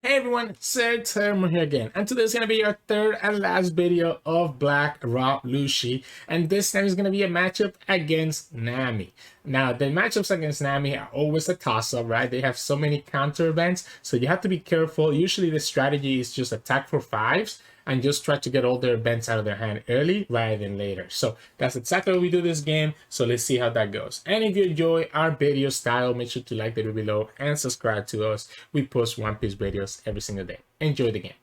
Hey everyone, Sirturmund here again, and today is going to be our third and last video of Black Rob Lucci, and this time is going to be a matchup against Nami. Now, the matchups against Nami are always a toss-up, right? They have so many counter events, so you have to be careful. Usually the strategy is just attack for 5s, and just try to get all their events out of their hand early rather than later. So that's exactly what we do this game. So let's see how that goes. And if you enjoy our video style, make sure to like the video below and subscribe to us. We post One Piece videos every single day. Enjoy the game.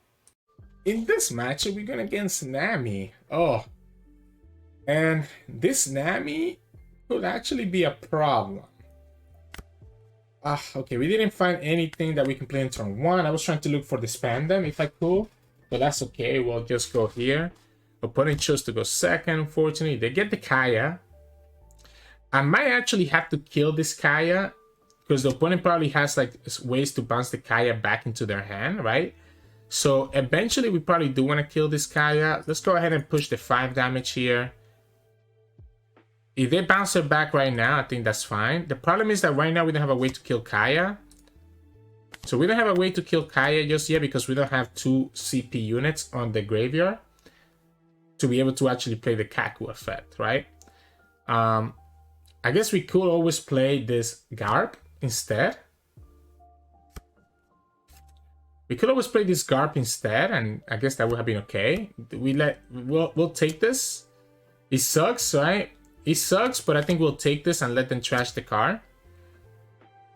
In this matchup, we're going against Nami. Oh, and this Nami could actually be a problem. Okay, we didn't find anything that we can play in turn 1. I was trying to look for the Spandam if I could. But that's okay, we'll just go here. Opponent chose to go second, unfortunately. They get the Kaya. I might actually have to kill this Kaya, because the opponent probably has like ways to bounce the Kaya back into their hand, right? So eventually we probably do want to kill this Kaya. Let's go ahead and push the 5 damage here. If they bounce her back right now, I think that's fine. The problem is that right now we don't have a way to kill Kaya. So we don't have a way to kill Kaya just yet because we don't have 2 CP units on the graveyard to be able to actually play the Kaku effect, right? I guess we could always play this Garp instead. We could always play this Garp instead, and I guess that would have been okay. We'll take this. It sucks, right? It sucks, but I think we'll take this and let them trash the card.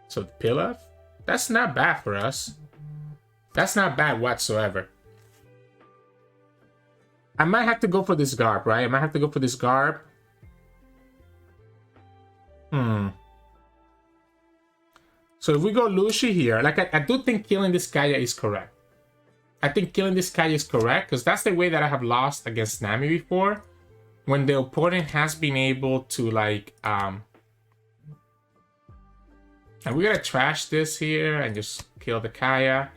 So the pillar. That's not bad for us. That's not bad whatsoever. I might have to go for this Garp, right? I might have to go for this Garp. So if we go Lucci here, like I do think killing this Kaya is correct. I think killing this Kaya is correct because that's the way that I have lost against Nami before. When the opponent has been able to like and we're gonna trash this here and just kill the Kaya,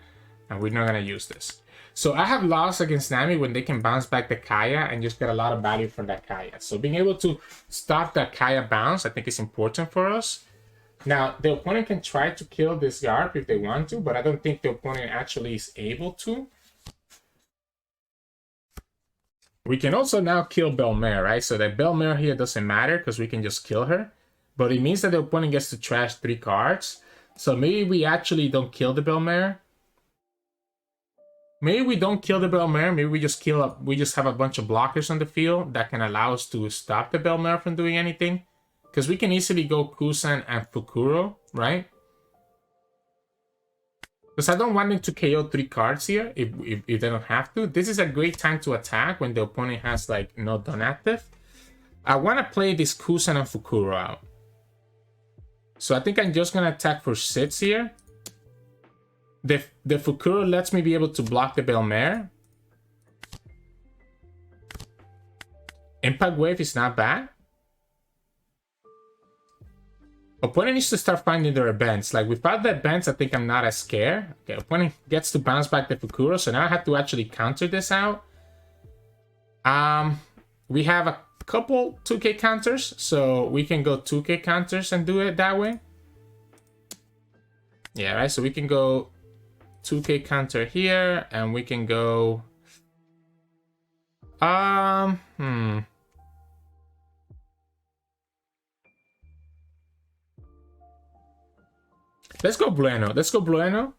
and we're not gonna use this. So I have lost against Nami when they can bounce back the Kaya and just get a lot of value from that Kaya. So being able to stop that Kaya bounce, I think is important for us. Now, the opponent can try to kill this Garp if they want to, but I don't think the opponent actually is able to. We can also now kill Belmare, right? So that Belmare here doesn't matter because we can just kill her. But it means that the opponent gets to trash 3 cards. So maybe we actually don't kill the Belmare. Maybe we don't kill the Belmare. Maybe we just we just have a bunch of blockers on the field that can allow us to stop the Belmare from doing anything. Because we can easily go Kuzan and Fukuro, right? Because I don't want them to KO 3 cards here if they don't have to. This is a great time to attack when the opponent has like no done active. I want to play this Kuzan and Fukuro out. So I think I'm just going to attack for 6 here. The Fukuro lets me be able to block the Belmare. Impact Wave is not bad. Opponent needs to start finding their events. Like without the events, I think I'm not as scared. Okay, opponent gets to bounce back the Fukuro. So now I have to actually counter this out. We have a couple 2k counters, so we can go 2k counters and do it that way. Yeah, right, so we can go 2k counter here, and we can go let's go Blueno. Let's go Blueno.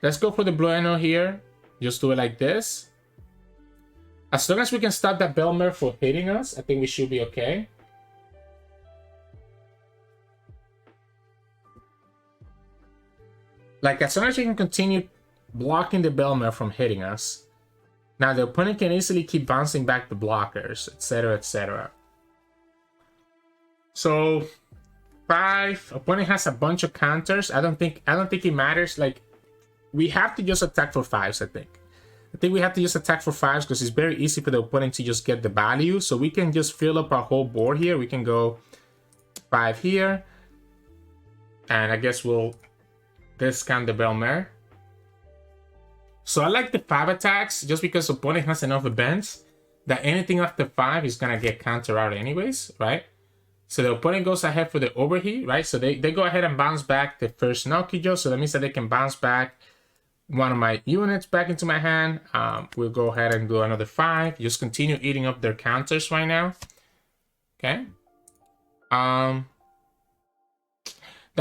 Let's go for the Blueno here. Just do it like this. As long as we can stop that Belmare from hitting us, I think we should be okay. Like, as long as we can continue blocking the Belmare from hitting us. Now, the opponent can easily keep bouncing back the blockers, etc., etc. So, 5. Opponent has a bunch of counters. I don't think it matters. Like, we have to just attack for 5s, I think. I think we have to just attack for 5s because it's very easy for the opponent to just get the value. So we can just fill up our whole board here. We can go 5 here. And I guess we'll discount the Belmare. So I like the 5 attacks just because the opponent has enough events that anything after 5 is going to get counter out anyways, right? So the opponent goes ahead for the overheat, right? So they go ahead and bounce back the first Nokijo. So that means that they can bounce back one of my units back into my hand. We'll go ahead and do another 5. Just continue eating up their counters right now. Okay. That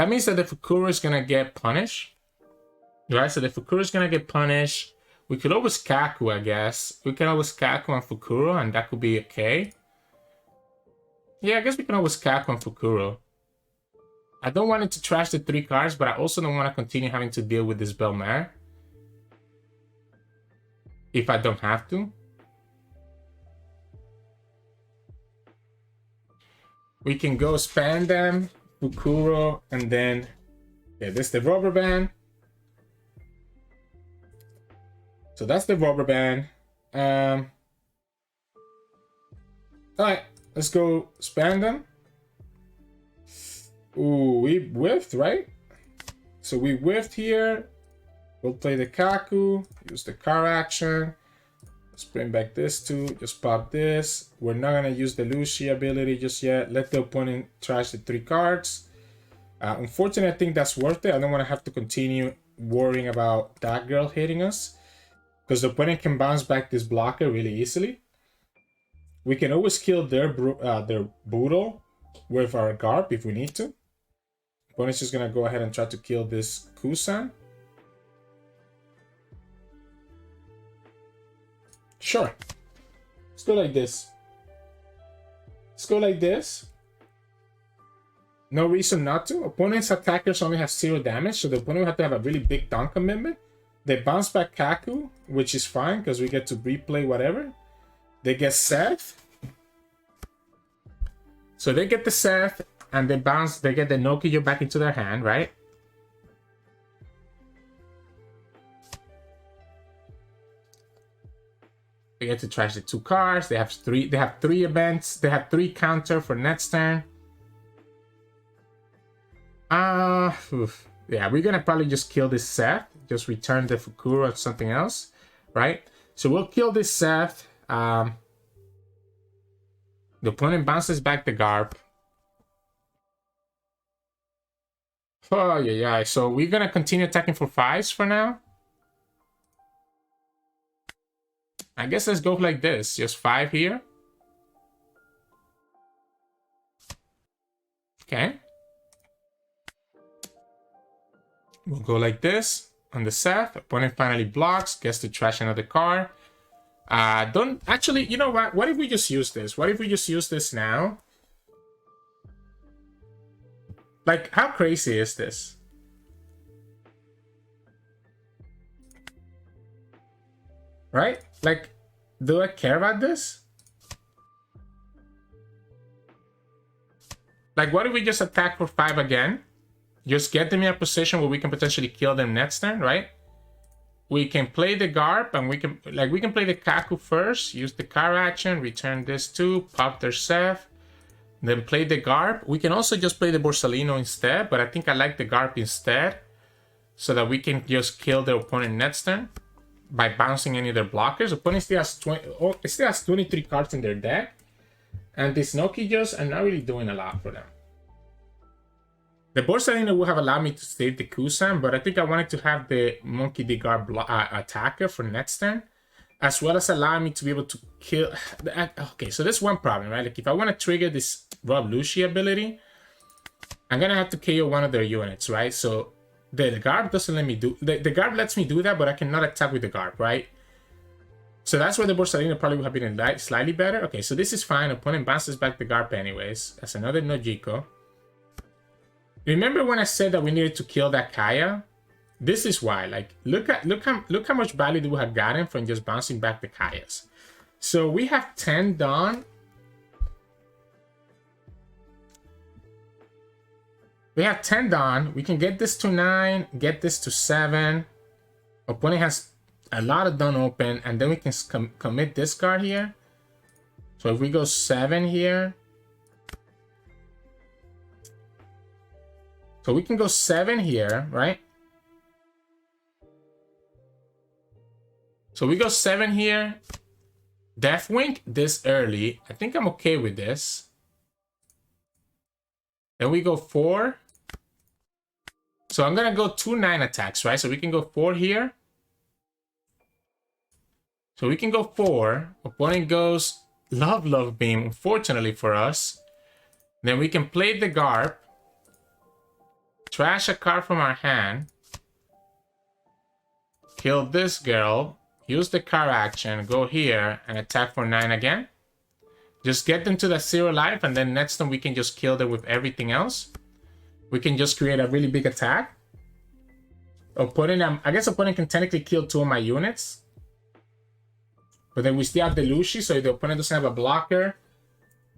means that the Fukuro is gonna get punished. Right? So the Fukuro is gonna get punished. We could always Kaku, I guess. We can always Kaku on Fukuro, and that could be okay. Yeah, I guess we can always Kaku on Fukuro. I don't want it to trash the 3 cards, but I also don't want to continue having to deal with this Belmare. If I don't have to. We can go Spandam, Fukuro, and then... Yeah, this is the rubber band. So that's the rubber band. Alright, let's go Spandam. Ooh, we whiffed, right? So we whiffed here. We'll play the Kaku, use the car action. Let's bring back this too. Just pop this. We're not gonna use the Lucci ability just yet. Let the opponent trash the 3 cards. Unfortunately, I think that's worth it. I don't want to have to continue worrying about that girl hitting us, because the opponent can bounce back this blocker really easily. We can always kill their Boodle with our Garp if we need to. Opponent's just gonna go ahead and try to kill this Kuzan. Sure. Let's go like this. Let's go like this. No reason not to. Opponent's attackers only have 0 damage, so the opponent will have to have a really big down commitment. They bounce back Kaku, which is fine because we get to replay whatever. They get Seth. So they get the Seth and they get the Nokiyo back into their hand, right? They get to trash the 2 cards. They have 3 events. They have 3 counter for next turn. Yeah, we're gonna probably just kill this Seth. Just return the Fukuro or something else, right? So we'll kill this Seth. The opponent bounces back the Garp. Oh, yeah. So we're gonna continue attacking for 5s for now. I guess let's go like this. Just 5 here. Okay. We'll go like this on the Seth. Opponent finally blocks, gets to trash another card. Don't actually, you know what? What if we just use this? What if we just use this now? Like, how crazy is this? Right? Like, do I care about this? Like, what if we just attack for 5 again? Just get them in a position where we can potentially kill them next turn, right? We can play the Garp and we can play the Kaku first, use the car action, return this too, pop their Seth, then play the Garp. We can also just play the Borsalino instead, but I think I like the Garp instead, so that we can just kill the opponent next turn by bouncing any of their blockers. Opponent still has 23 cards in their deck, and these Nokijos are not really doing a lot for them. The Borsalino would have allowed me to save the Kuzan, but I think I wanted to have the Monkey D. Garp attacker for next turn, as well as allow me to be able to kill... Okay, so there's one problem, right? Like, if I want to trigger this Rob Lucci ability, I'm going to have to KO one of their units, right? So the Garp doesn't let me do... The Garp lets me do that, but I cannot attack with the Garp, right? So that's where the Borsalino probably would have been slightly better. Okay, so this is fine. Opponent bounces back the Garp anyways. That's another Nojiko. Remember when I said that we needed to kill that Kaya? This is why. Like, look how much value we have gotten from just bouncing back the Kayas. So we have 10 done. We have 10 done. We can get this to 9, get this to 7. Opponent has a lot of done open, and then we can commit this card here. So if we go 7 here. So we can go 7 here, right? So we go 7 here. Deathwink this early. I think I'm okay with this. Then we go 4. So I'm gonna go 2 9 attacks, right? So we can go 4 here. So we can go 4. Opponent goes Love Beam, unfortunately for us. Then we can play the Garp. Trash a card from our hand. Kill this girl. Use the card action. Go here and attack for 9 again. Just get them to that 0 life, and then next time we can just kill them with everything else. We can just create a really big attack. Opponent, I guess opponent can technically kill 2 of my units. But then we still have the Lucci, so if the opponent doesn't have a blocker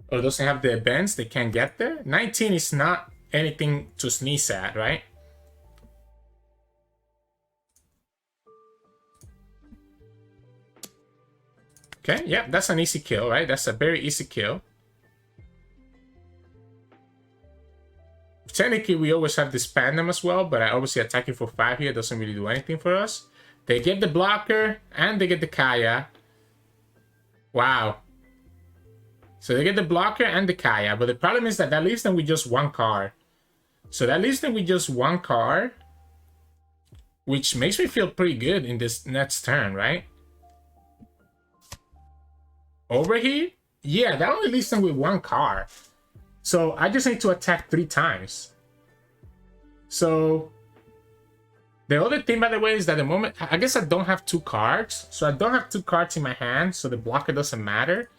or doesn't have the events, they can't get there. 19 is not anything to sneeze at, right? Okay, yeah, that's an easy kill, right? That's a very easy kill. Technically, we always have the Spandam as well, but I obviously attacking for 5 here doesn't really do anything for us. They get the blocker, and they get the Kaya. Wow. So they get the blocker and the Kaya, but the problem is that leaves them with just 1 card. So that leaves them with just 1 card, which makes me feel pretty good in this next turn, right? Overheat? Yeah, that only leaves them with 1 card. So I just need to attack 3 times. So the other thing, by the way, is that the moment, I guess I don't have 2 cards. So I don't have 2 cards in my hand, so the blocker doesn't matter.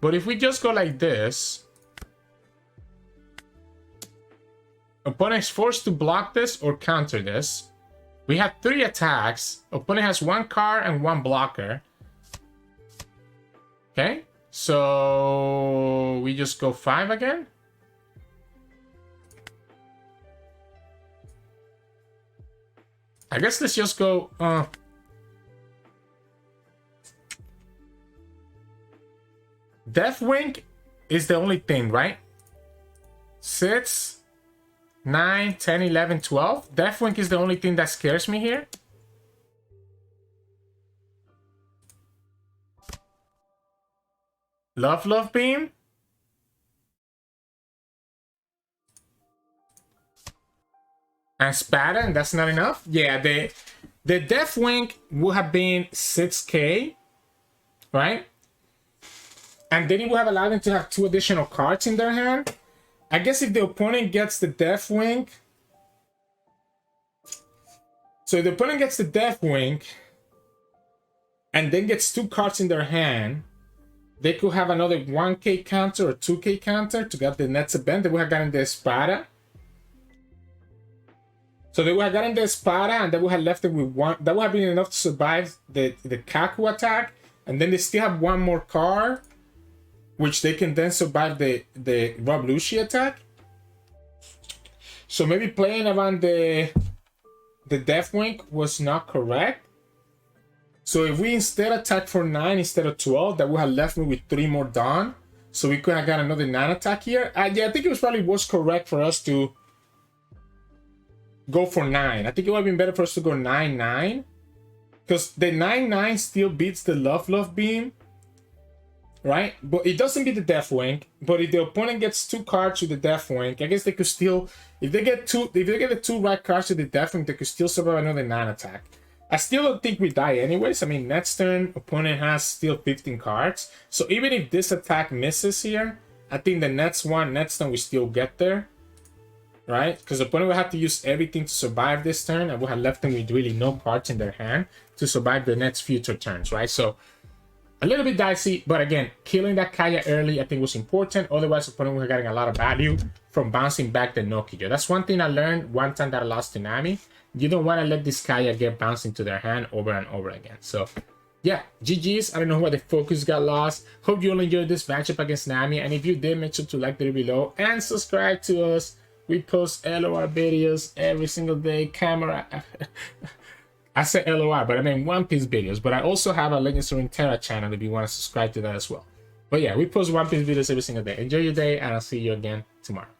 But if we just go like this, opponent is forced to block this or counter this. We have 3 attacks. Opponent has 1 card and 1 blocker. Okay, so we just go 5 again. I guess let's just go... Deathwing is the only thing, right? 6, 9, 10, 11, 12. Deathwing is the only thing that scares me here. Love Beam. And Spandam, that's not enough? Yeah, the Deathwing would have been 6k, right? And then it would have allowed them to have 2 additional cards in their hand. I guess if the opponent gets the Deathwing... So if the opponent gets the Deathwing and then gets 2 cards in their hand, they could have another 1k counter or 2k counter to get the next event. They would have gotten the Espada. So they would have gotten the Espada, and they would have left it with 1. That would have been enough to survive the Kaku attack. And then they still have 1 more card, which they can then survive the Rob Lucci attack. So maybe playing around the Deathwing was not correct. So if we instead attack for 9 instead of 12, that would have left me with 3 more Dawn. So we could have got another 9 attack here. Yeah, I think it was correct for us to go for 9. I think it would have been better for us to go 9-9. Because the 9-9 still beats the Love Beam. Right? But it doesn't beat the Deathwing. But if the opponent gets 2 cards with the Deathwing, I guess they could still... If they get the 2 right cards with the Deathwing, they could still survive another 9 attack. I still don't think we die anyways. I mean, next turn, opponent has still 15 cards. So even if this attack misses here, I think the next turn we still get there. Right? Because the opponent will have to use everything to survive this turn, and we'll have left them with really no cards in their hand to survive the next future turns, right? So, a little bit dicey, but again, killing that Kaya early I think was important. Otherwise, the opponent would have gotten a lot of value from bouncing back the Nokijo. That's one thing I learned one time that I lost to Nami. You don't want to let this Kaya get bounced into their hand over and over again. So, yeah, GG's. I don't know why the focus got lost. Hope you all enjoyed this matchup against Nami. And if you did, make sure to like the video below and subscribe to us. We post LOR videos every single day. I said LOR, but I mean One Piece videos. But I also have a Legends of Runeterra channel if you want to subscribe to that as well. But yeah, we post One Piece videos every single day. Enjoy your day, and I'll see you again tomorrow.